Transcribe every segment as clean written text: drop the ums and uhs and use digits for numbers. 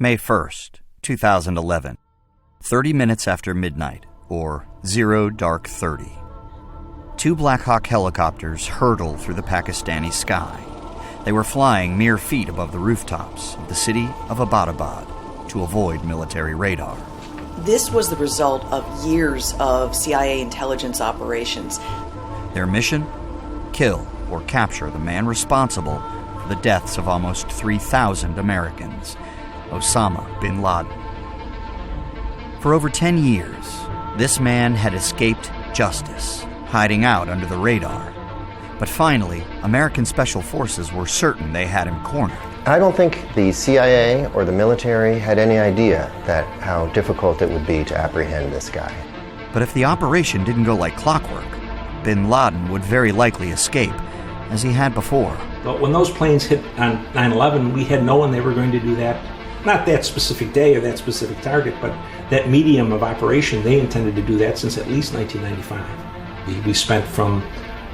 May 1st, 2011, 30 minutes after midnight, or 0:30. Two Black Hawk helicopters hurtled through the Pakistani sky. They were flying mere feet above the rooftops of the city of Abbottabad to avoid military radar. This was the result of years of CIA intelligence operations. Their mission? Kill or capture the man responsible for the deaths of almost 3,000 Americans, Osama Bin Laden. For over 10 years, this man had escaped justice, hiding out under the radar. But finally, American special forces were certain they had him cornered. I don't think the CIA or the military had any idea that how difficult it would be to apprehend this guy. But if the operation didn't go like clockwork, Bin Laden would very likely escape, as he had before. But when those planes hit on 9/11, we had known they were going to do that. Not that specific day or that specific target, but that medium of operation, they intended to do that since at least 1995. We spent from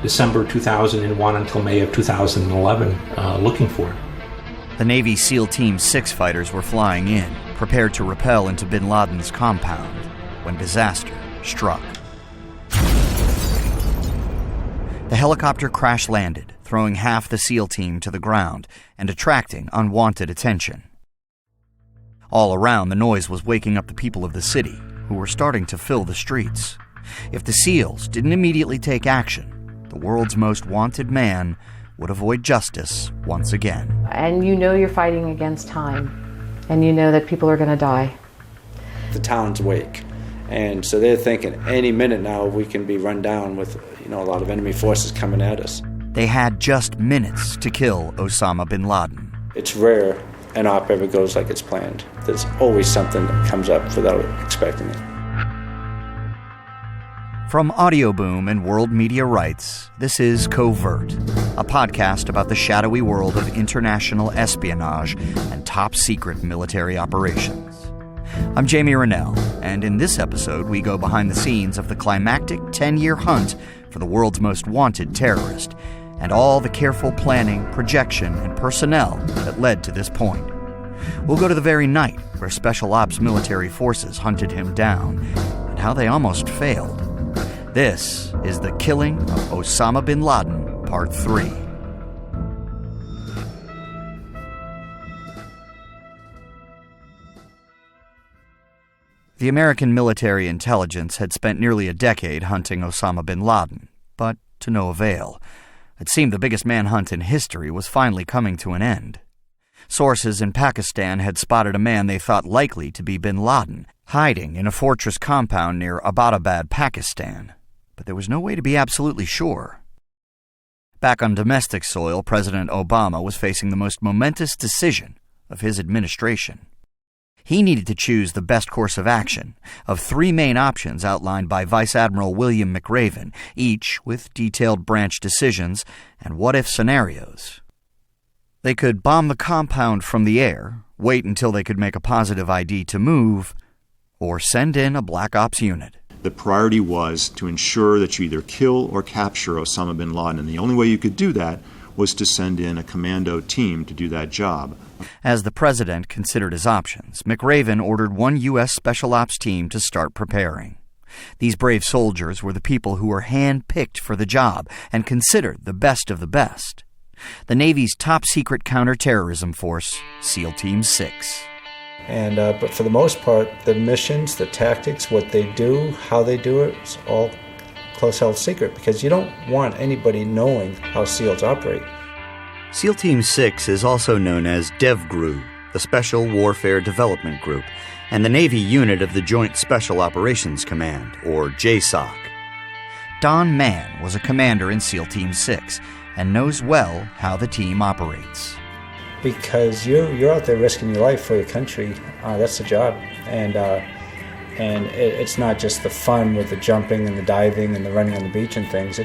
December 2001 until May of 2011 looking for it. The Navy SEAL Team 6 fighters were flying in, prepared to rappel into Bin Laden's compound, when disaster struck. The helicopter crash-landed, throwing half the SEAL team to the ground and attracting unwanted attention. All around, the noise was waking up the people of the city, who were starting to fill the streets. If the SEALs didn't immediately take action, the world's most wanted man would avoid justice once again. And you know you're fighting against time, and you know that people are going to die. The town's awake, and so they're thinking any minute now we can be run down with a lot of enemy forces coming at us. They had just minutes to kill Osama Bin Laden. It's rare an op ever goes like it's planned. There's always something that comes up without expecting it. From Audio Boom and World Media Rights, this is Covert, a podcast about the shadowy world of international espionage and top-secret military operations. I'm Jamie Rennell, and in this episode we go behind the scenes of the climactic 10-year hunt for the world's most wanted terrorist, and all the careful planning, projection, and personnel that led to this point. We'll go to the very night where Special Ops military forces hunted him down, and how they almost failed. This is The Killing of Osama Bin Laden, Part 3. The American military intelligence had spent nearly a decade hunting Osama bin Laden, but to no avail. It seemed the biggest manhunt in history was finally coming to an end. Sources in Pakistan had spotted a man they thought likely to be bin Laden, hiding in a fortress compound near Abbottabad, Pakistan. But there was no way to be absolutely sure. Back on domestic soil, President Obama was facing the most momentous decision of his administration. He needed to choose the best course of action of three main options outlined by Vice Admiral William McRaven, each with detailed branch decisions and what-if scenarios. They could bomb the compound from the air, wait until they could make a positive ID to move, or send in a Black Ops unit. The priority was to ensure that you either kill or capture Osama bin Laden, and the only way you could do that was to send in a commando team to do that job. As the president considered his options, McRaven ordered one U.S. Special Ops team to start preparing. These brave soldiers were the people who were hand-picked for the job and considered the best of the best. The Navy's top-secret counterterrorism force, SEAL Team 6. But for the most part, the missions, the tactics, what they do, how they do it, it's all close-held secret because you don't want anybody knowing how SEALs operate. SEAL Team 6 is also known as DevGRU, the Special Warfare Development Group, and the Navy unit of the Joint Special Operations Command, or JSOC. Don Mann was a commander in SEAL Team 6 and knows well how the team operates. Because you're out there risking your life for your country. That's the job. And it's not just the fun with the jumping and the diving and the running on the beach and things.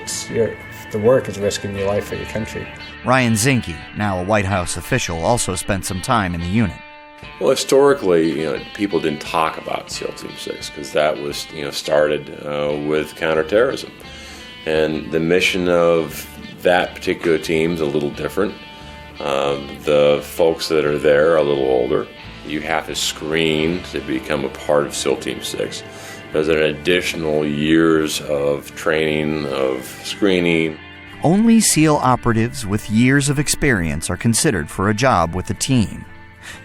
The work is risking your life for your country. Ryan Zinke, now a White House official, also spent some time in the unit. Well, historically, people didn't talk about SEAL Team 6 because that was, started with counterterrorism. And the mission of that particular team is a little different. The folks that are there are a little older. you have to screen to become a part of SEAL Team 6. There's an additional years of training, of screening. Only SEAL operatives with years of experience are considered for a job with the team.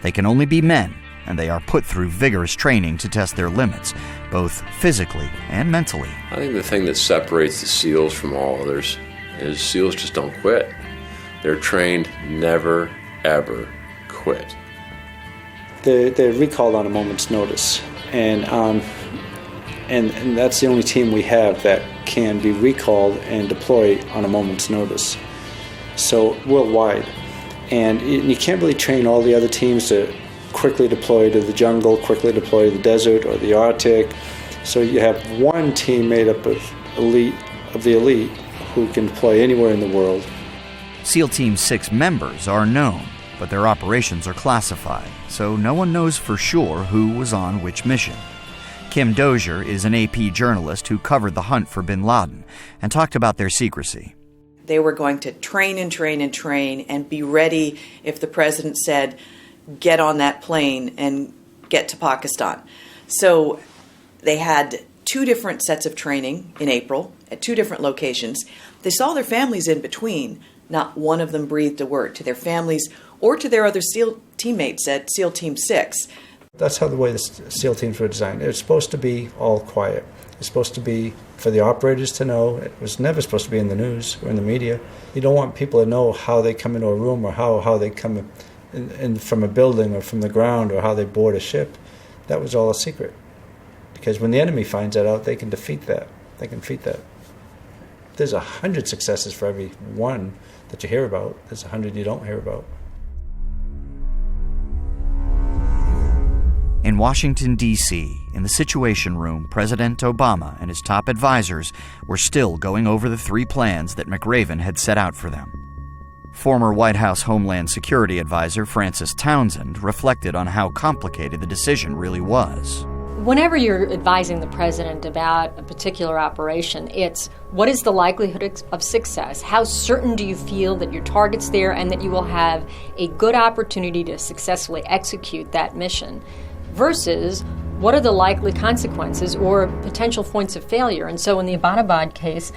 They can only be men, and they are put through vigorous training to test their limits, both physically and mentally. I think the thing that separates the SEALs from all others is SEALs just don't quit. They're trained never, ever quit. They're recalled on a moment's notice, and that's the only team we have that can be recalled and deploy on a moment's notice. So worldwide, and you can't really train all the other teams to quickly deploy to the jungle, quickly deploy to the desert or the Arctic. So you have one team made up of the elite who can deploy anywhere in the world. SEAL Team 6 members are known, but their operations are classified, so no one knows for sure who was on which mission. Kim Dozier is an AP journalist who covered the hunt for bin Laden and talked about their secrecy. They were going to train and train and train and be ready if the president said, get on that plane and get to Pakistan. So they had 2 different sets of training in April at 2 different locations. They saw their families in between. Not one of them breathed a word to their families or to their other SEAL teammates at SEAL Team 6. That's how the way the SEAL teams were designed. It was supposed to be all quiet. It was supposed to be for the operators to know. It was never supposed to be in the news or in the media. You don't want people to know how they come into a room or how they come in from a building or from the ground or how they board a ship. That was all a secret. Because when the enemy finds that out, they can defeat that. They can defeat that. There's 100 successes for every one that you hear about. There's 100 you don't hear about. In Washington, D.C., in the Situation Room, President Obama and his top advisors were still going over the 3 plans that McRaven had set out for them. Former White House Homeland Security Advisor Frances Townsend reflected on how complicated the decision really was. Whenever you're advising the president about a particular operation, it's what is the likelihood of success? How certain do you feel that your target's there and that you will have a good opportunity to successfully execute that mission? Versus what are the likely consequences or potential points of failure? And so in the Abbottabad case,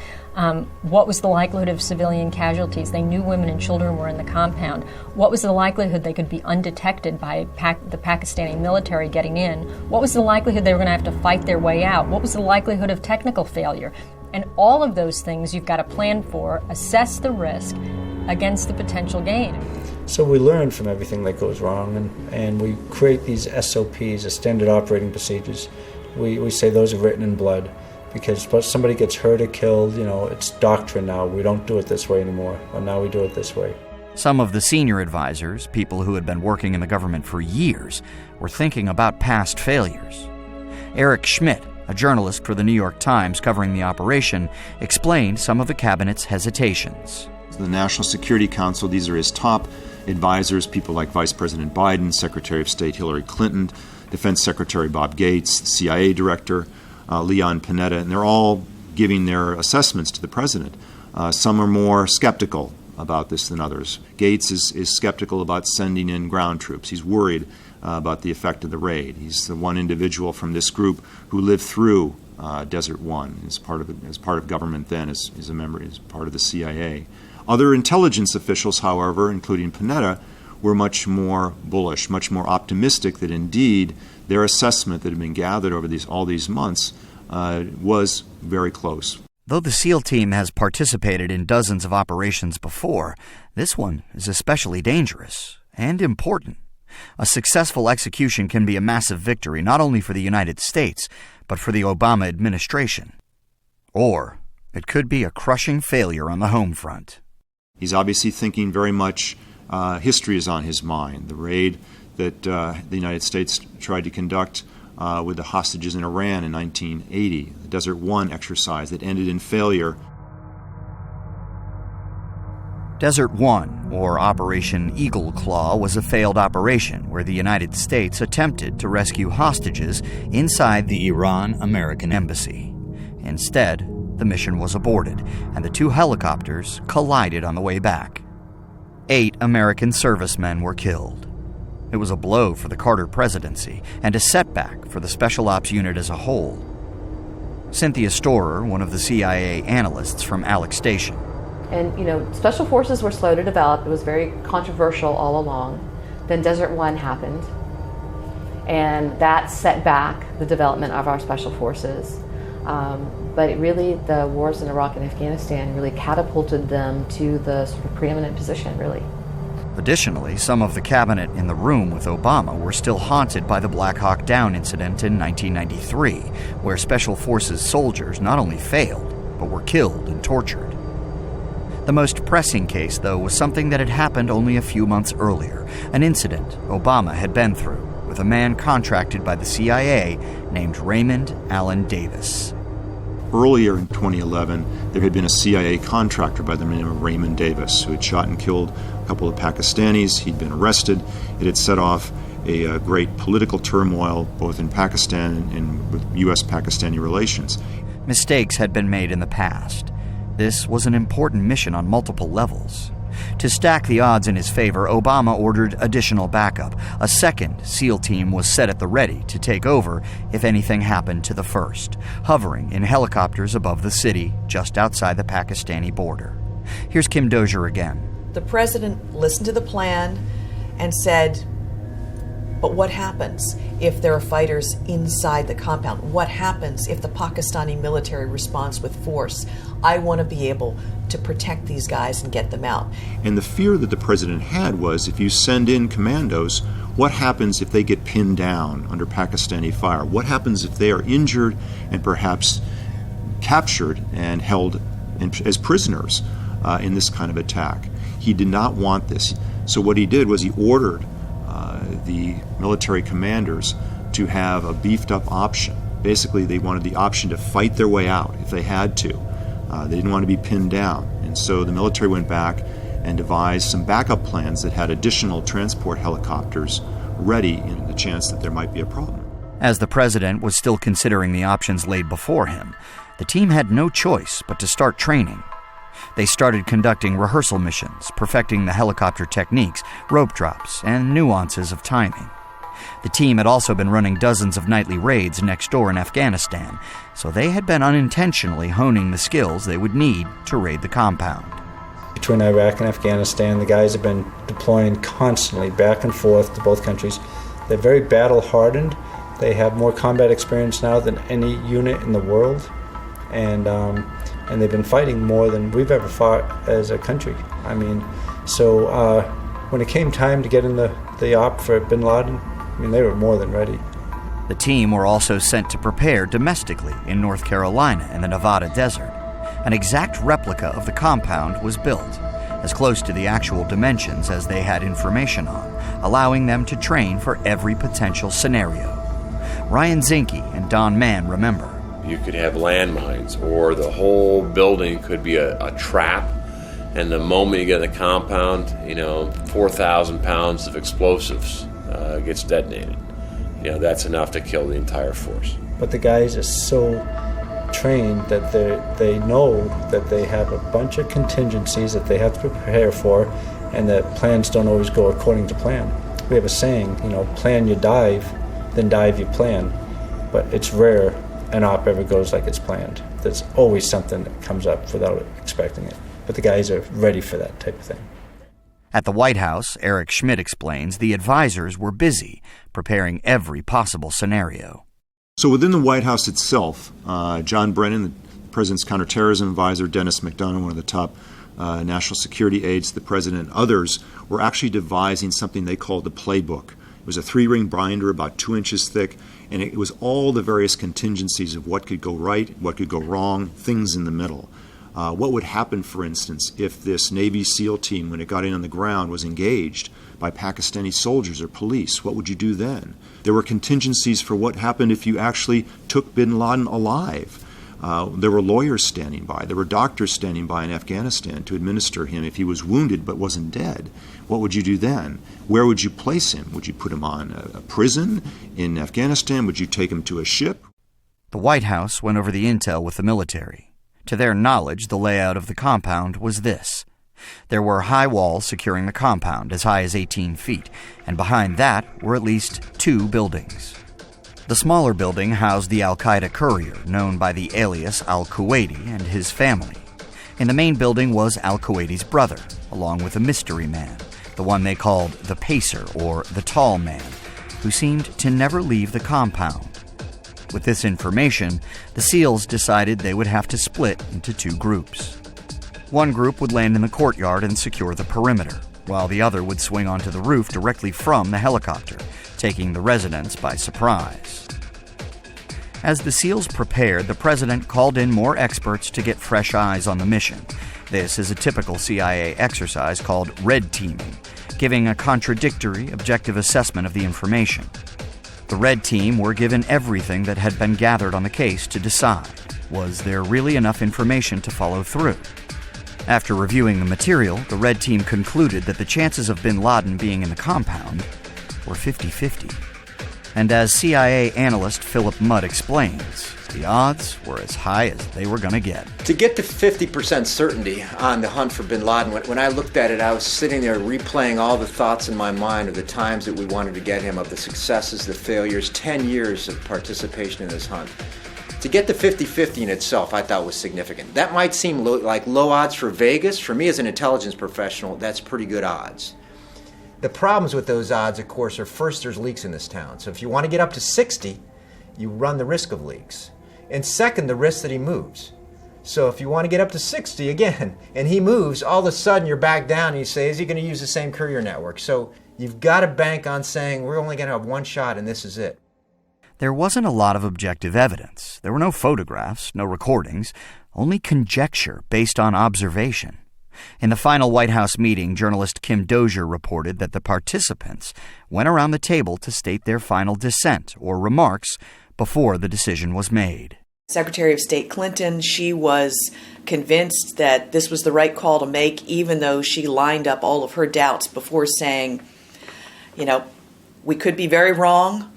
what was the likelihood of civilian casualties? They knew women and children were in the compound. What was the likelihood they could be undetected by the Pakistani military getting in? What was the likelihood they were going to have to fight their way out? What was the likelihood of technical failure? And all of those things you've got to plan for, assess the risk against the potential gain. So we learn from everything that goes wrong, and we create these SOPs, standard operating procedures. We say those are written in blood, because if somebody gets hurt or killed, it's doctrine now. We don't do it this way anymore, or now we do it this way. Some of the senior advisors, people who had been working in the government for years, were thinking about past failures. Eric Schmidt, a journalist for the New York Times covering the operation, explained some of the cabinet's hesitations. The National Security Council, these are his top advisors, people like Vice President Biden, Secretary of State Hillary Clinton, Defense Secretary Bob Gates, CIA Director Leon Panetta, and they're all giving their assessments to the president. Some are more skeptical about this than others. Gates is skeptical about sending in ground troops. He's worried about the effect of the raid. He's the one individual from this group who lived through Desert One as part of government then, as a member, as part of the CIA. Other intelligence officials, however, including Panetta, were much more bullish, much more optimistic that indeed their assessment that had been gathered over all these months was very close. Though the SEAL team has participated in dozens of operations before, this one is especially dangerous and important. A successful execution can be a massive victory not only for the United States, but for the Obama administration. Or it could be a crushing failure on the home front. He's obviously thinking very much history is on his mind. The raid that the United States tried to conduct with the hostages in Iran in 1980, the Desert One exercise that ended in failure. Desert One, or Operation Eagle Claw, was a failed operation where the United States attempted to rescue hostages inside the Iran-American embassy. Instead, the mission was aborted, and the 2 helicopters collided on the way back. 8 American servicemen were killed. It was a blow for the Carter presidency and a setback for the Special Ops unit as a whole. Cynthia Storer, one of the CIA analysts from Alex Station. And, Special Forces were slow to develop. It was very controversial all along. Then Desert One happened, and that set back the development of our Special Forces. But the wars in Iraq and Afghanistan really catapulted them to the sort of preeminent position, really. Additionally, some of the cabinet in the room with Obama were still haunted by the Black Hawk Down incident in 1993, where Special Forces soldiers not only failed, but were killed and tortured. The most pressing case, though, was something that had happened only a few months earlier, an incident Obama had been through with a man contracted by the CIA named Raymond Allen Davis. Earlier in 2011, there had been a CIA contractor by the name of Raymond Davis who had shot and killed a couple of Pakistanis. He'd been arrested. It had set off a great political turmoil both in Pakistan and with U.S.-Pakistani relations. Mistakes had been made in the past. This was an important mission on multiple levels. To stack the odds in his favor, Obama ordered additional backup. A second SEAL team was set at the ready to take over if anything happened to the first, hovering in helicopters above the city just outside the Pakistani border. Here's Kim Dozier again. The president listened to the plan and said, but what happens if there are fighters inside the compound? What happens if the Pakistani military responds with force? I want to be able to protect these guys and get them out. And the fear that the president had was if you send in commandos, what happens if they get pinned down under Pakistani fire? What happens if they are injured and perhaps captured and held as prisoners in this kind of attack? He did not want this. So what he did was he ordered the military commanders to have a beefed up option. Basically, they wanted the option to fight their way out if they had to. They didn't want to be pinned down. And so the military went back and devised some backup plans that had additional transport helicopters ready in the chance that there might be a problem. As the president was still considering the options laid before him, the team had no choice but to start training. They started conducting rehearsal missions, perfecting the helicopter techniques, rope drops, and nuances of timing. The team had also been running dozens of nightly raids next door in Afghanistan, so they had been unintentionally honing the skills they would need to raid the compound. Between Iraq and Afghanistan, the guys have been deploying constantly back and forth to both countries. They're very battle-hardened. They have more combat experience now than any unit in the world, and they've been fighting more than we've ever fought as a country. So when it came time to get in the op for Bin Laden, they were more than ready. The team were also sent to prepare domestically in North Carolina and the Nevada desert. An exact replica of the compound was built, as close to the actual dimensions as they had information on, allowing them to train for every potential scenario. Ryan Zinke and Don Mann remember. You could have landmines, or the whole building could be a trap, and the moment you get in the compound, 4,000 pounds of explosives gets detonated. That's enough to kill the entire force. But the guys are so trained that they know that they have a bunch of contingencies that they have to prepare for, and that plans don't always go according to plan. We have a saying, plan you dive, then dive you plan. But it's rare an op ever goes like it's planned. There's always something that comes up without expecting it. But the guys are ready for that type of thing. At the White House, Eric Schmidt explains the advisors were busy preparing every possible scenario. So within the White House itself, John Brennan, the president's counterterrorism advisor, Dennis McDonough, one of the top national security aides, the president, and others were actually devising something they called the playbook. It was a 3-ring binder about 2 inches thick, and it was all the various contingencies of what could go right, what could go wrong, things in the middle. What would happen, for instance, if this Navy SEAL team, when it got in on the ground, was engaged by Pakistani soldiers or police? What would you do then? There were contingencies for what happened if you actually took bin Laden alive. There were lawyers standing by. There were doctors standing by in Afghanistan to administer him if he was wounded but wasn't dead. What would you do then? Where would you place him? Would you put him on a prison in Afghanistan? Would you take him to a ship? The White House went over the intel with the military. To their knowledge, the layout of the compound was this. There were high walls securing the compound as high as 18 feet, and behind that were at least 2 buildings. The smaller building housed the al-Qaeda courier, known by the alias al-Kuwaiti, and his family. In the main building was al-Kuwaiti's brother, along with a mystery man, the one they called the Pacer, or the Tall Man, who seemed to never leave the compound. With this information, the SEALs decided they would have to split into 2 groups. One group would land in the courtyard and secure the perimeter, while the other would swing onto the roof directly from the helicopter, taking the residents by surprise. As the SEALs prepared, the president called in more experts to get fresh eyes on the mission. This is a typical CIA exercise called red teaming, giving a contradictory, objective assessment of the information. The red team were given everything that had been gathered on the case to decide, was there really enough information to follow through? After reviewing the material, the red team concluded that the chances of bin Laden being in the compound were 50-50. And as CIA analyst Philip Mudd explains, the odds were as high as they were going to get. To get to 50% certainty on the hunt for bin Laden, when I looked at it, I was sitting there replaying all the thoughts in my mind of the times that we wanted to get him, of the successes, the failures, 10 years of participation in this hunt. To get to 50-50 in itself, I thought was significant. That might seem like low odds for Vegas. For me as an intelligence professional, that's pretty good odds. The problems with those odds, of course, are first, there's leaks in this town. So if you want to get up to 60, you run the risk of leaks. And second, the risk that he moves. So if you want to get up to 60 again, and he moves, all of a sudden you're back down and you say, is he going to use the same courier network? So you've got to bank on saying, we're only going to have one shot and this is it. There wasn't a lot of objective evidence. There were no photographs, no recordings, only conjecture based on observation. In the final White House meeting, journalist Kim Dozier reported that the participants went around the table to state their final dissent or remarks before the decision was made. Secretary of State Clinton, she was convinced that this was the right call to make, even though she lined up all of her doubts before saying, we could be very wrong.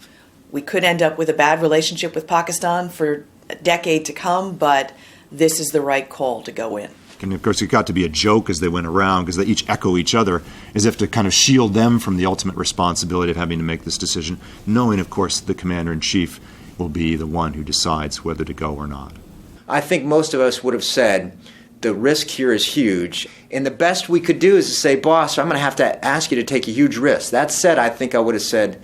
We could end up with a bad relationship with Pakistan for a decade to come, but this is the right call to go in. And of course, it got to be a joke as they went around because they each echo each other as if to kind of shield them from the ultimate responsibility of having to make this decision, knowing, of course, the commander-in-chief will be the one who decides whether to go or not. I think most of us would have said the risk here is huge, and the best we could do is to say, boss, I'm going to have to ask you to take a huge risk. That said, I think I would have said,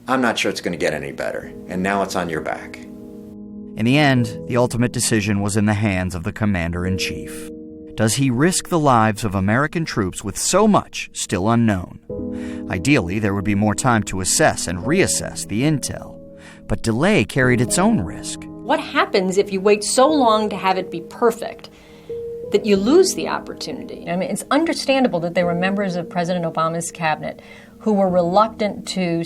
I'm not sure it's going to get any better, and now it's on your back. In the end, the ultimate decision was in the hands of the commander-in-chief. Does he risk the lives of American troops with so much still unknown? Ideally, there would be more time to assess and reassess the intel, but delay carried its own risk. What happens if you wait so long to have it be perfect that you lose the opportunity? I mean, it's understandable that there were members of President Obama's cabinet who were reluctant to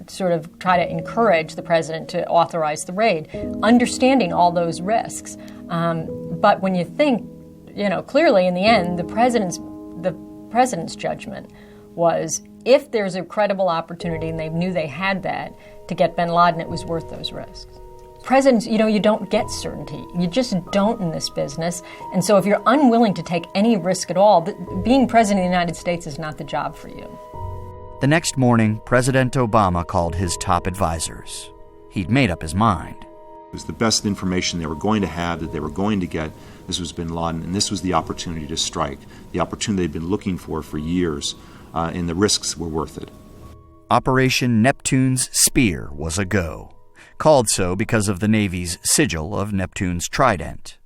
sort of try to encourage the president to authorize the raid, understanding all those risks. But when you think, clearly in the end, the president's judgment was if there's a credible opportunity, and they knew they had that, to get bin Laden, it was worth those risks. Presidents, you don't get certainty. You just don't in this business. And so if you're unwilling to take any risk at all, being president of the United States is not the job for you. The next morning, President Obama called his top advisors. He'd made up his mind. It was the best information they were going to have, that they were going to get. This was bin Laden, and this was the opportunity to strike, the opportunity they'd been looking for years, and the risks were worth it. Operation Neptune's Spear was a go, called so because of the Navy's sigil of Neptune's trident.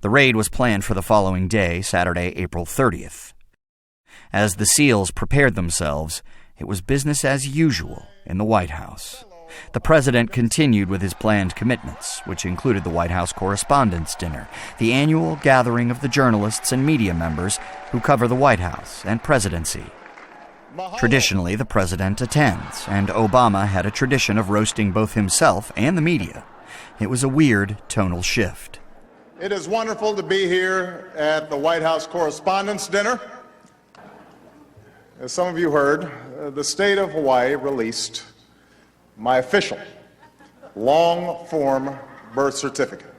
The raid was planned for the following day, Saturday, April 30th. As the SEALs prepared themselves, it was business as usual in the White House. The president continued with his planned commitments, which included the White House Correspondents' Dinner, the annual gathering of the journalists and media members who cover the White House and presidency. Traditionally, the president attends, and Obama had a tradition of roasting both himself and the media. It was a weird tonal shift. It is wonderful to be here at the White House Correspondents' Dinner. As some of you heard, the state of Hawaii released my official long-form birth certificate.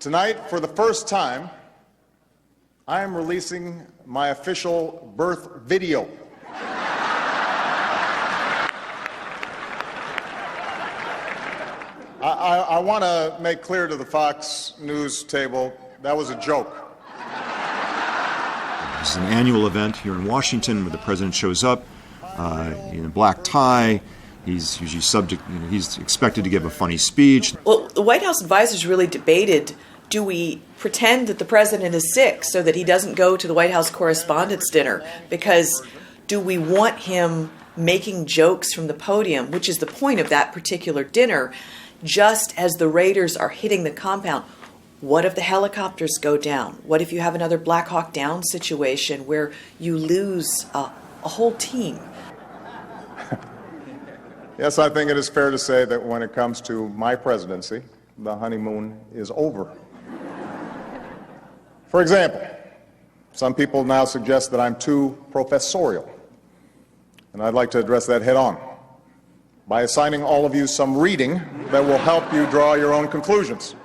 Tonight, for the first time, I am releasing my official birth video. I want to make clear to the Fox News table, that was a joke. This is an annual event here in Washington where the president shows up in a black tie. He's usually he's expected to give a funny speech. Well, the White House advisors really debated, do we pretend that the president is sick so that he doesn't go to the White House Correspondents' Dinner? Because do we want him making jokes from the podium, which is the point of that particular dinner, just as the raiders are hitting the compound? What if the helicopters go down? What if you have another Black Hawk Down situation where you lose a whole team? Yes, I think it is fair to say that when it comes to my presidency, the honeymoon is over. For example, some people now suggest that I'm too professorial, and I'd like to address that head on by assigning all of you some reading that will help you draw your own conclusions.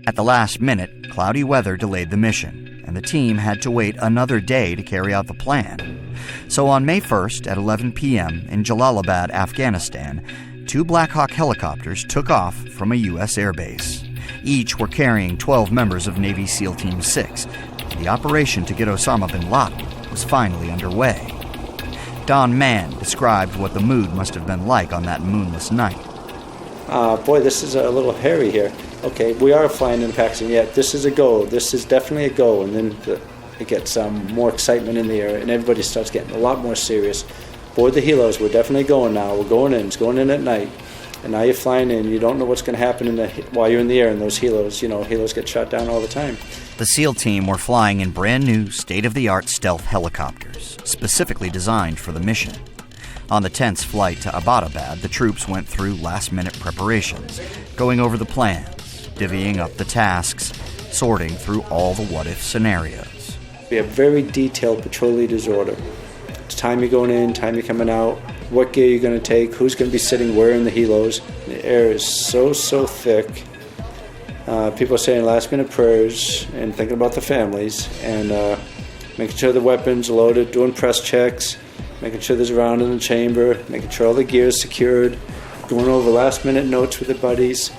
At the last minute, cloudy weather delayed the mission, and the team had to wait another day to carry out the plan. So on May 1st at 11 p.m. in Jalalabad, Afghanistan, 2 Black Hawk helicopters took off from a U.S. airbase. Each were carrying 12 members of Navy SEAL Team 6. The operation to get Osama bin Laden was finally underway. Don Mann described what the mood must have been like on that moonless night. Boy, this is a little hairy here. Okay, we are flying in Pakistan. Yeah, this is a go. This is definitely a go. And then it gets more excitement in the air, and everybody starts getting a lot more serious. Board the helos. We're definitely going now. We're going in. It's going in at night. And now you're flying in. You don't know what's going to happen while you're in the air in those helos. Helos get shot down all the time. The SEAL team were flying in brand new, state-of-the-art stealth helicopters, specifically designed for the mission. On the tense flight to Abbottabad, the troops went through last-minute preparations, going over the plans, divvying up the tasks, sorting through all the what-if scenarios. We have very detailed patrol leader's order. It's time you're going in, time you're coming out, what gear you're going to take, who's going to be sitting where in the helos. The air is so thick. People are saying last-minute prayers and thinking about the families and making sure the weapons are loaded, doing press checks, making sure there's a round in the chamber, making sure all the gear is secured, going over last-minute notes with the buddies,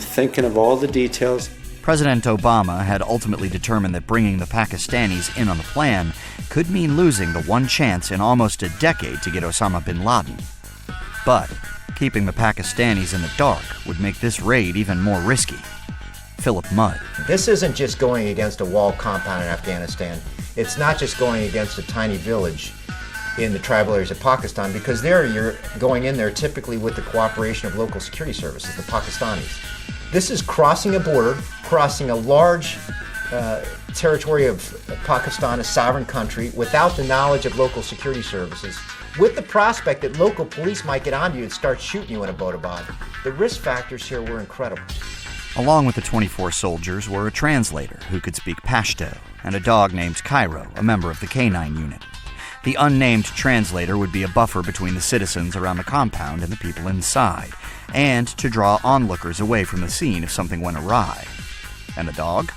thinking of all the details. President Obama had ultimately determined that bringing the Pakistanis in on the plan could mean losing the one chance in almost a decade to get Osama bin Laden. But keeping the Pakistanis in the dark would make this raid even more risky. Philip Mudd. This isn't just going against a walled compound in Afghanistan. It's not just going against a tiny village in the tribal areas of Pakistan, because there you're going in there typically with the cooperation of local security services, the Pakistanis. This is crossing a border, crossing a large territory of Pakistan, a sovereign country, without the knowledge of local security services, with the prospect that local police might get onto you and start shooting you in Abbottabad. The risk factors here were incredible. Along with the 24 soldiers were a translator who could speak Pashto and a dog named Cairo, a member of the K-9 unit. The unnamed translator would be a buffer between the citizens around the compound and the people inside, and to draw onlookers away from the scene if something went awry. And the dog?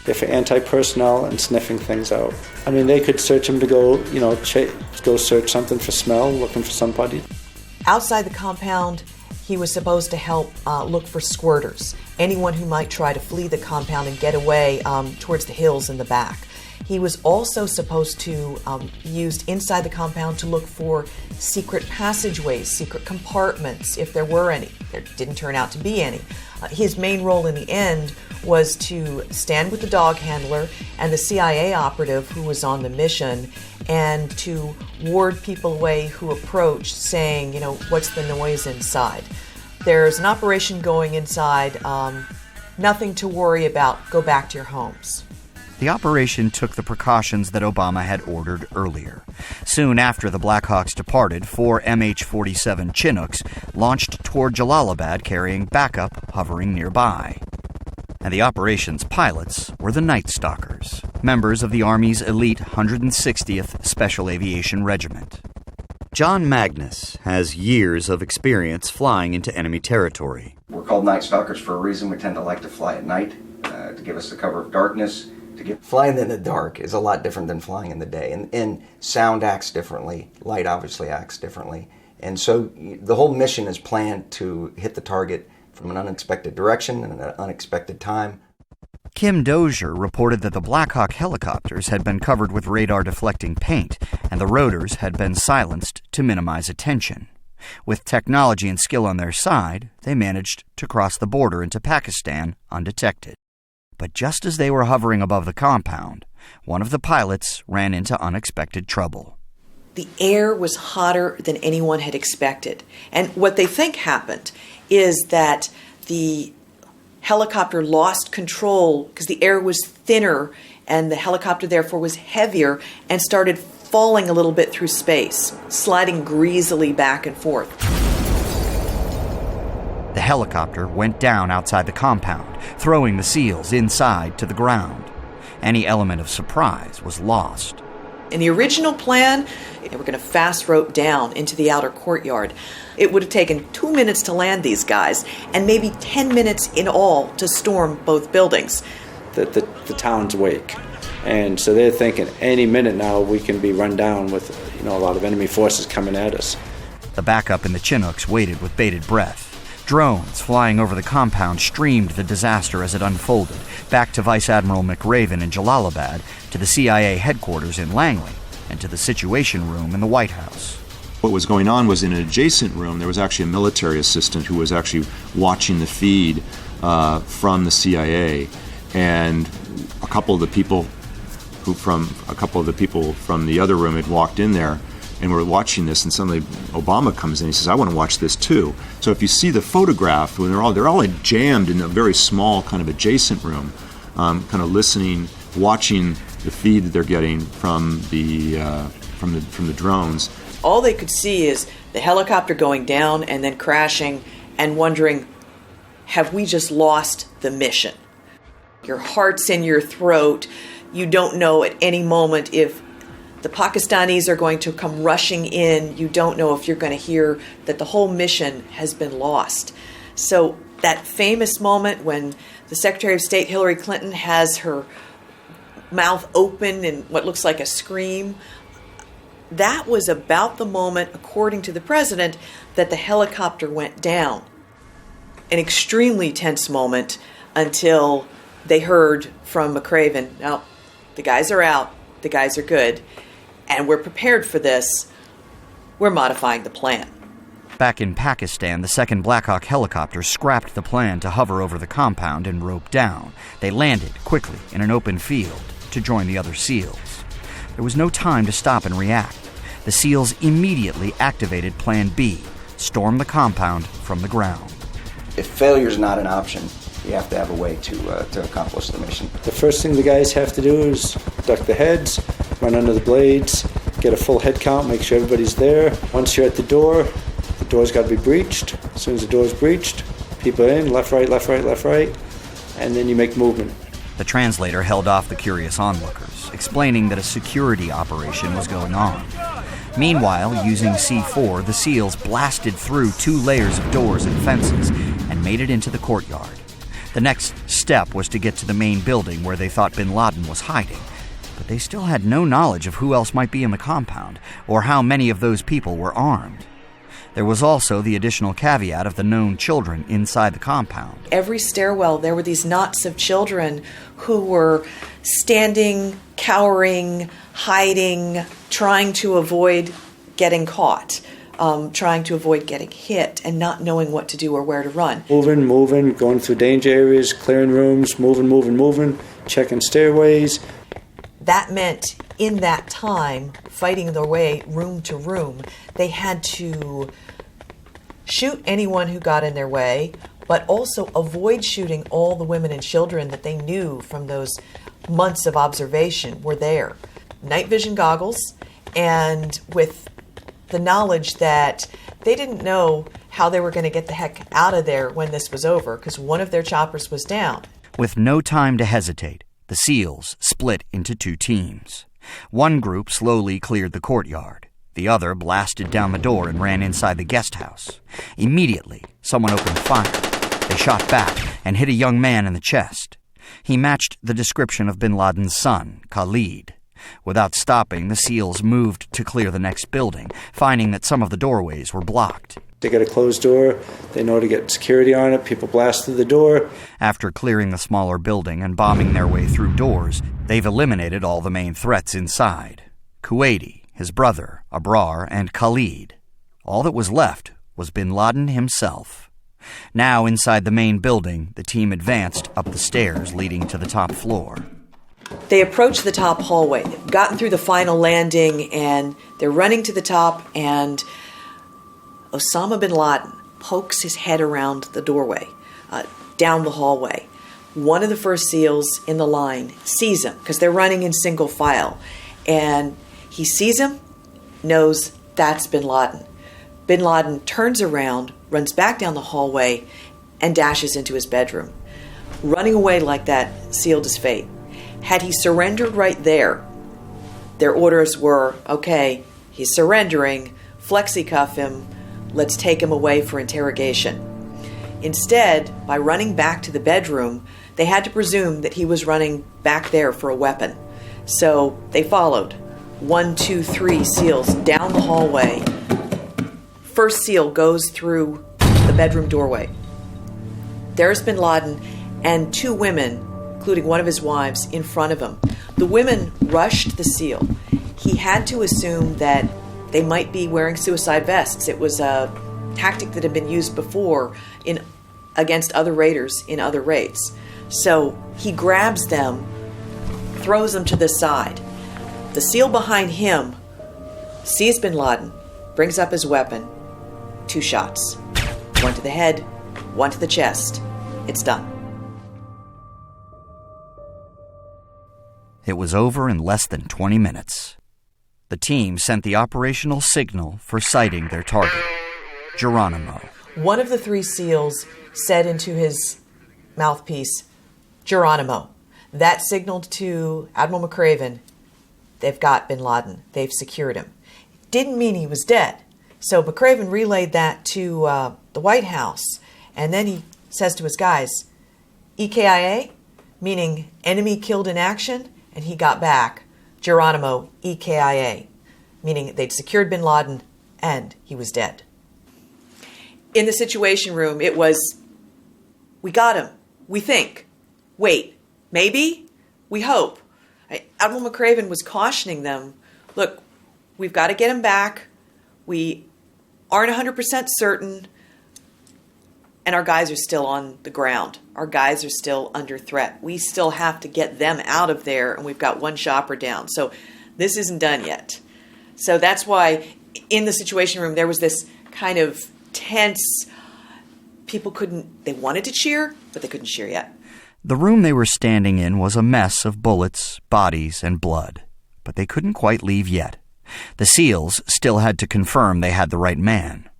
They're for anti-personnel and sniffing things out. I mean, they could search him to go, go search something for smell, looking for somebody. Outside the compound, he was supposed to help look for squirters, anyone who might try to flee the compound and get away towards the hills in the back. He was also supposed to used inside the compound to look for secret passageways, secret compartments, if there were any. There didn't turn out to be any. His main role in the end was to stand with the dog handler and the CIA operative who was on the mission and to ward people away who approached saying, what's the noise inside? There's an operation going inside, nothing to worry about, go back to your homes. The operation took the precautions that Obama had ordered earlier. Soon after the Black Hawks departed, 4 MH-47 Chinooks launched toward Jalalabad carrying backup hovering nearby. And the operation's pilots were the Night Stalkers, members of the Army's elite 160th Special Aviation Regiment. John Magnus has years of experience flying into enemy territory. We're called night stalkers for a reason. We tend to like to fly at night to give us the cover of darkness. Flying in the dark is a lot different than flying in the day, and sound acts differently, light obviously acts differently, and so the whole mission is planned to hit the target from an unexpected direction and an unexpected time. Kim Dozier reported that the Black Hawk helicopters had been covered with radar-deflecting paint, and the rotors had been silenced to minimize attention. With technology and skill on their side, they managed to cross the border into Pakistan undetected. But just as they were hovering above the compound, one of the pilots ran into unexpected trouble. The air was hotter than anyone had expected. And what they think happened is that the helicopter lost control because the air was thinner and the helicopter therefore was heavier and started falling a little bit through space, sliding greasily back and forth. The helicopter went down outside the compound, throwing the SEALs inside to the ground. Any element of surprise was lost. In the original plan, they were going to fast rope down into the outer courtyard. It would have taken 2 minutes to land these guys, and maybe 10 minutes in all to storm both buildings. The town's awake, and so they're thinking any minute now we can be run down with a lot of enemy forces coming at us. The backup in the Chinooks waited with bated breath. Drones flying over the compound streamed the disaster as it unfolded, back to Vice Admiral McRaven in Jalalabad, to the CIA headquarters in Langley, and to the Situation Room in the White House. What was going on was in an adjacent room, there was actually a military assistant who was actually watching the feed from the CIA, and a couple of the people from the other room had walked in there and were watching this, and suddenly Obama comes in. He says, "I want to watch this too." So if you see the photograph, when they're all jammed in a very small kind of adjacent room, kind of listening, watching the feed that they're getting from the drones. All they could see is the helicopter going down and then crashing, and wondering, have we just lost the mission? Your heart's in your throat. You don't know at any moment if the Pakistanis are going to come rushing in. You don't know if you're going to hear that the whole mission has been lost. So that famous moment when the Secretary of State Hillary Clinton has her mouth open in what looks like a scream, that was about the moment, according to the president, that the helicopter went down. An extremely tense moment until they heard from McRaven, "No, the guys are out, the guys are good, and we're prepared for this. We're modifying the plan." Back in Pakistan, the second Black Hawk helicopter scrapped the plan to hover over the compound and rope down. They landed quickly in an open field to join the other SEALs. There was no time to stop and react. The SEALs immediately activated Plan B, storm the compound from the ground. If failure is not an option, you have to have a way to accomplish the mission. The first thing the guys have to do is duck the heads, run under the blades, get a full head count, make sure everybody's there. Once you're at the door's got to be breached. As soon as the door's breached, people in, left, right, left, right, left, right, and then you make movement. The translator held off the curious onlookers, explaining that a security operation was going on. Meanwhile, using C4, the SEALs blasted through 2 layers of doors and fences and made it into the courtyard. The next step was to get to the main building where they thought Bin Laden was hiding, but they still had no knowledge of who else might be in the compound or how many of those people were armed. There was also the additional caveat of the known children inside the compound. Every stairwell, there were these knots of children who were standing, cowering, hiding, trying to avoid getting caught, trying to avoid getting hit, and not knowing what to do or where to run. Moving, going through danger areas, clearing rooms, moving, checking stairways. That meant in that time, fighting their way room to room, they had to shoot anyone who got in their way, but also avoid shooting all the women and children that they knew from those months of observation were there. Night vision goggles, and with the knowledge that they didn't know how they were going to get the heck out of there when this was over, because one of their choppers was down. With no time to hesitate, the SEALs split into 2 teams. One group slowly cleared the courtyard. The other blasted down the door and ran inside the guest house. Immediately, someone opened fire. They shot back and hit a young man in the chest. He matched the description of bin Laden's son, Khalid. Without stopping, the SEALs moved to clear the next building, finding that some of the doorways were blocked. They get a closed door, they know to get security on it, people blast through the door. After clearing the smaller building and bombing their way through doors, they've eliminated all the main threats inside. Kuwaiti, his brother, Abrar, and Khalid. All that was left was bin Laden himself. Now, inside the main building, the team advanced up the stairs leading to the top floor. They approached the top hallway. They've gotten through the final landing, and they're running to the top, and Osama bin Laden pokes his head around the doorway, down the hallway. One of the first SEALs in the line sees him, because they're running in single file, and he sees him, knows that's bin Laden. Bin Laden turns around, runs back down the hallway, and dashes into his bedroom. Running away like that sealed his fate. Had he surrendered right there, their orders were, okay, he's surrendering, flexi-cuff him, let's take him away for interrogation. Instead, by running back to the bedroom, they had to presume that he was running back there for a weapon. So they followed. 1, 2, 3 SEALs down the hallway. First SEAL goes through the bedroom doorway. There's bin Laden and 2 women, including one of his wives, in front of him. The women rushed the SEAL. He had to assume that they might be wearing suicide vests. It was a tactic that had been used before against other raiders in other raids. So he grabs them, throws them to the side. The SEAL behind him sees bin Laden, brings up his weapon, 2 shots. 1 to the head, 1 to the chest. It's done. It was over in less than 20 minutes. The team sent the operational signal for sighting their target, Geronimo. One of the 3 SEALs said into his mouthpiece, Geronimo. That signaled to Admiral McRaven, they've got bin Laden. They've secured him. Didn't mean he was dead. So McRaven relayed that to the White House, and then he says to his guys, EKIA, meaning enemy killed in action, and he got back, Geronimo, EKIA, meaning they'd secured bin Laden and he was dead. In the Situation Room, it was, we got him, we think, wait, maybe, we hope. Admiral McRaven was cautioning them, look, we've got to get him back, we aren't 100% certain, and our guys are still on the ground. Our guys are still under threat. We still have to get them out of there, and we've got 1 chopper down. So this isn't done yet. So that's why in the Situation Room there was this kind of tense, they wanted to cheer, but they couldn't cheer yet. The room they were standing in was a mess of bullets, bodies, and blood, but they couldn't quite leave yet. The SEALs still had to confirm they had the right man.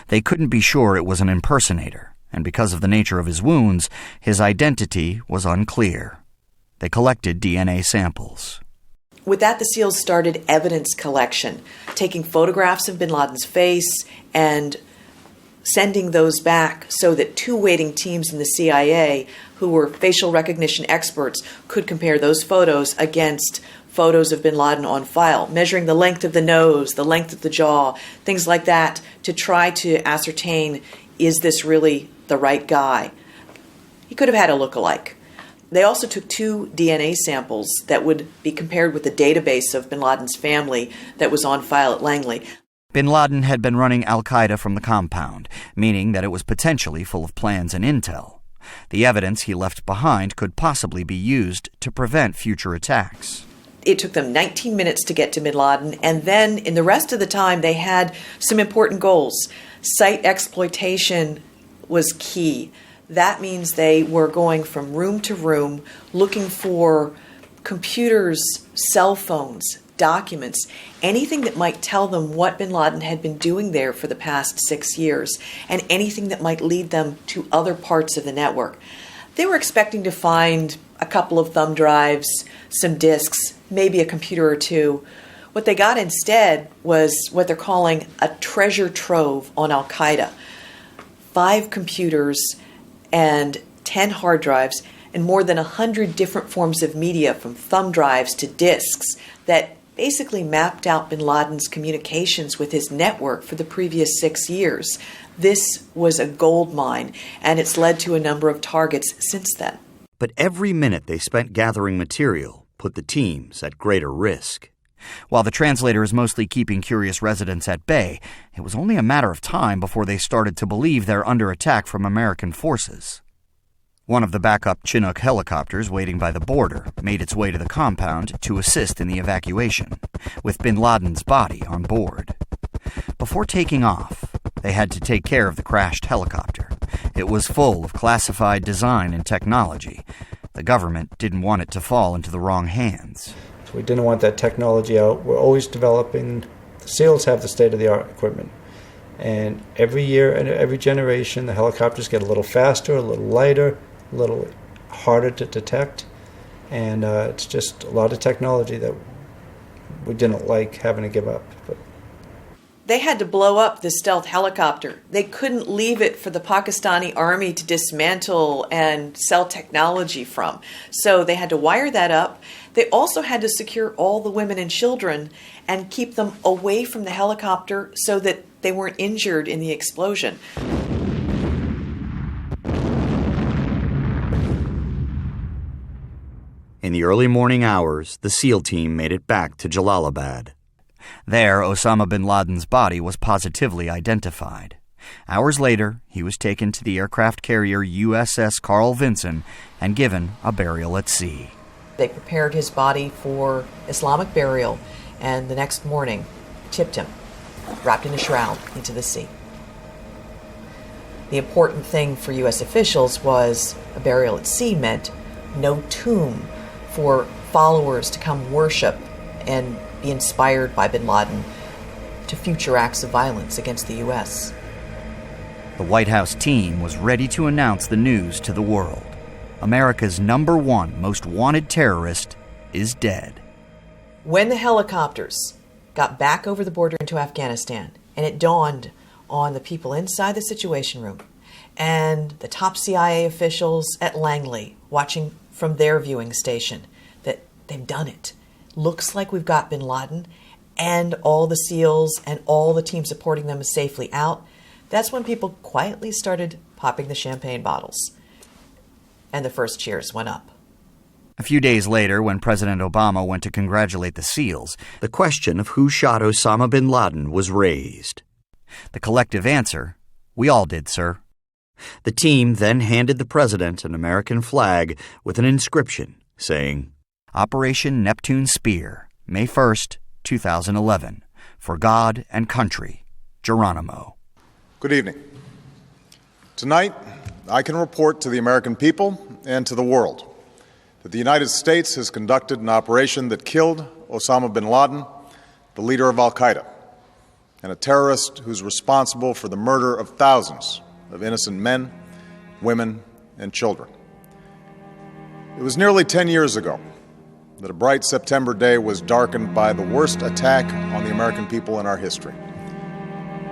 They couldn't be sure it was an impersonator, and because of the nature of his wounds, his identity was unclear. They collected DNA samples. With that, the SEALs started evidence collection, taking photographs of bin Laden's face and sending those back so that 2 waiting teams in the CIA, who were facial recognition experts, could compare those photos against photos of bin Laden on file, measuring the length of the nose, the length of the jaw, things like that, to try to ascertain, is this really the right guy? He could have had a look-alike. They also took 2 DNA samples that would be compared with the database of bin Laden's family that was on file at Langley. Bin Laden had been running al-Qaeda from the compound, meaning that it was potentially full of plans and intel. The evidence he left behind could possibly be used to prevent future attacks. It took them 19 minutes to get to bin Laden, and then in the rest of the time they had some important goals. Site exploitation was key. That means they were going from room to room looking for computers, cell phones, documents, anything that might tell them what bin Laden had been doing there for the past 6 years, and anything that might lead them to other parts of the network. They were expecting to find a couple of thumb drives, some disks, maybe a computer or 2. What they got instead was what they're calling a treasure trove on Al-Qaeda. 5 computers and 10 hard drives and more than 100 different forms of media, from thumb drives to disks, that basically mapped out bin Laden's communications with his network for the previous 6 years. This was a gold mine, and it's led to a number of targets since then. But every minute they spent gathering material put the teams at greater risk. While the translator is mostly keeping curious residents at bay, it was only a matter of time before they started to believe they're under attack from American forces. One of the backup Chinook helicopters waiting by the border made its way to the compound to assist in the evacuation, with bin Laden's body on board. Before taking off, they had to take care of the crashed helicopter. It was full of classified design and technology. The government didn't want it to fall into the wrong hands. So we didn't want that technology out. We're always developing. The SEALs have the state-of-the-art equipment. And every year and every generation, the helicopters get a little faster, a little lighter, a little harder to detect. And it's just a lot of technology that we didn't like having to give up. But they had to blow up the stealth helicopter. They couldn't leave it for the Pakistani army to dismantle and sell technology from. So they had to wire that up. They also had to secure all the women and children and keep them away from the helicopter so that they weren't injured in the explosion. In the early morning hours, the SEAL team made it back to Jalalabad. There, Osama bin Laden's body was positively identified. Hours later, he was taken to the aircraft carrier USS Carl Vinson and given a burial at sea. They prepared his body for Islamic burial, and the next morning tipped him, wrapped in a shroud, into the sea. The important thing for U.S. officials was a burial at sea meant no tomb for followers to come worship and be inspired by bin Laden to future acts of violence against the U.S. The White House team was ready to announce the news to the world. America's #1 most wanted terrorist is dead. When the helicopters got back over the border into Afghanistan, and it dawned on the people inside the Situation Room and the top CIA officials at Langley watching from their viewing station that they've done it. Looks like we've got bin Laden and all the SEALs and all the team supporting them is safely out. That's when people quietly started popping the champagne bottles. And the first cheers went up. A few days later, when President Obama went to congratulate the SEALs, the question of who shot Osama bin Laden was raised. The collective answer, "We all did, sir." The team then handed the president an American flag with an inscription saying, Operation Neptune Spear, May 1st, 2011. For God and country, Geronimo. Good evening. Tonight, I can report to the American people and to the world that the United States has conducted an operation that killed Osama bin Laden, the leader of Al-Qaeda, and a terrorist who's responsible for the murder of thousands of innocent men, women, and children. It was nearly 10 years ago that a bright September day was darkened by the worst attack on the American people in our history.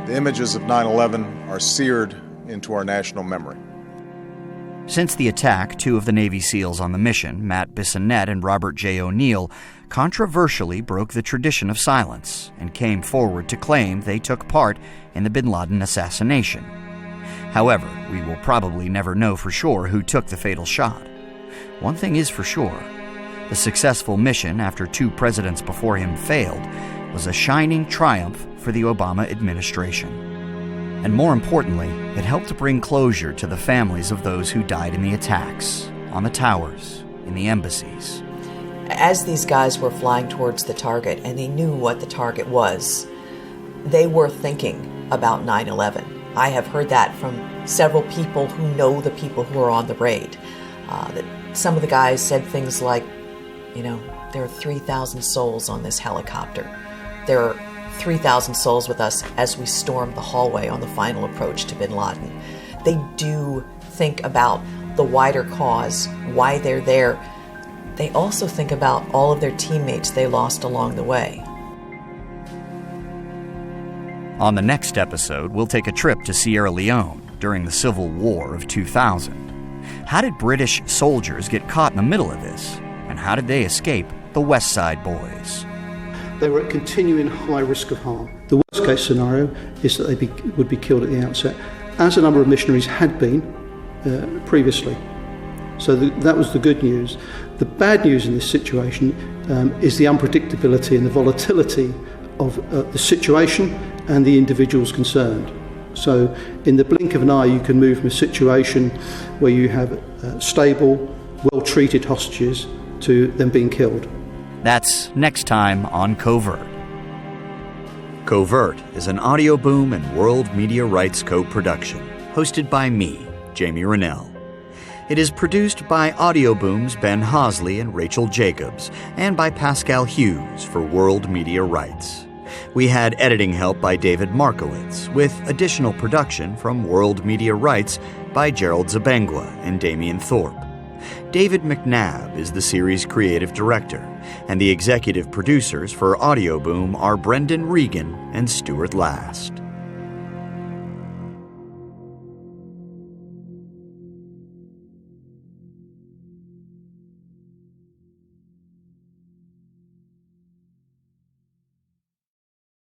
The images of 9/11 are seared into our national memory. Since the attack, 2 of the Navy SEALs on the mission, Matt Bissonnette and Robert J. O'Neill, controversially broke the tradition of silence and came forward to claim they took part in the bin Laden assassination. However, we will probably never know for sure who took the fatal shot. One thing is for sure. The successful mission, after 2 presidents before him failed, was a shining triumph for the Obama administration. And more importantly, it helped bring closure to the families of those who died in the attacks, on the towers, in the embassies. As these guys were flying towards the target, and they knew what the target was, they were thinking about 9/11. I have heard that from several people who know the people who were on the raid. That some of the guys said things like, there are 3,000 souls on this helicopter. There are 3,000 souls with us as we storm the hallway on the final approach to bin Laden. They do think about the wider cause, why they're there. They also think about all of their teammates they lost along the way. On the next episode, we'll take a trip to Sierra Leone during the Civil War of 2000. How did British soldiers get caught in the middle of this? And how did they escape the West Side Boys? They were at continuing high risk of harm. The worst case scenario is that they would be killed at the outset, as a number of missionaries had been previously. So that was the good news. The bad news in this situation is the unpredictability and the volatility of the situation and the individuals concerned. So in the blink of an eye, you can move from a situation where you have stable, well-treated hostages to them being killed. That's next time on Covert. Covert is an Audio Boom and World Media Rights co-production, hosted by me, Jamie Rennell. It is produced by Audio Boom's Ben Hosley and Rachel Jacobs, and by Pascal Hughes for World Media Rights. We had editing help by David Markowitz, with additional production from World Media Rights by Gerald Zabengwa and Damian Thorpe. David McNabb is the series creative director, and the executive producers for Audio Boom are Brendan Regan and Stuart Last.